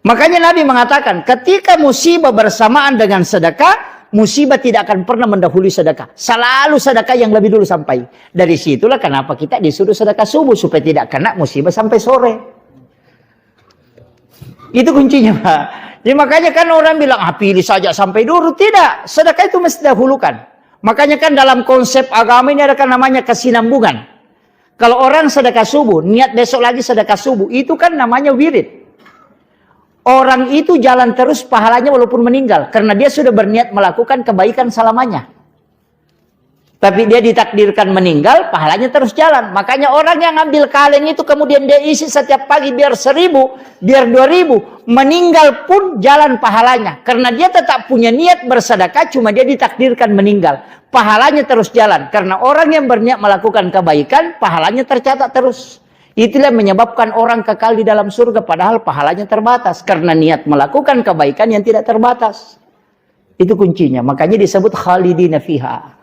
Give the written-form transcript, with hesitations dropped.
Makanya Nabi mengatakan, ketika musibah bersamaan dengan sedekah, musibah tidak akan pernah mendahului sedekah. Selalu sedekah yang lebih dulu sampai. Dari situlah kenapa kita disuruh sedekah subuh, supaya tidak kena musibah sampai sore. Itu kuncinya, Pak. Jadi makanya kan orang bilang, pilih saja sampai dulu. Tidak, sedekah itu mesti dahulukan. Makanya kan dalam konsep agama ini ada kan namanya kesinambungan. Kalau orang sedekah subuh, niat besok lagi sedekah subuh, itu kan namanya wirid. Orang itu jalan terus pahalanya walaupun meninggal. Karena dia sudah berniat melakukan kebaikan selamanya. Tapi dia ditakdirkan meninggal, pahalanya terus jalan. Makanya orang yang ambil kaleng itu kemudian dia isi setiap pagi biar 1000, biar 2000. Meninggal pun jalan pahalanya. Karena dia tetap punya niat bersedekah, cuma dia ditakdirkan meninggal. Pahalanya terus jalan. Karena orang yang berniat melakukan kebaikan, pahalanya tercatat terus. Itulah menyebabkan orang kekal di dalam surga padahal pahalanya terbatas. Karena niat melakukan kebaikan yang tidak terbatas. Itu kuncinya. Makanya disebut khalidina fiha.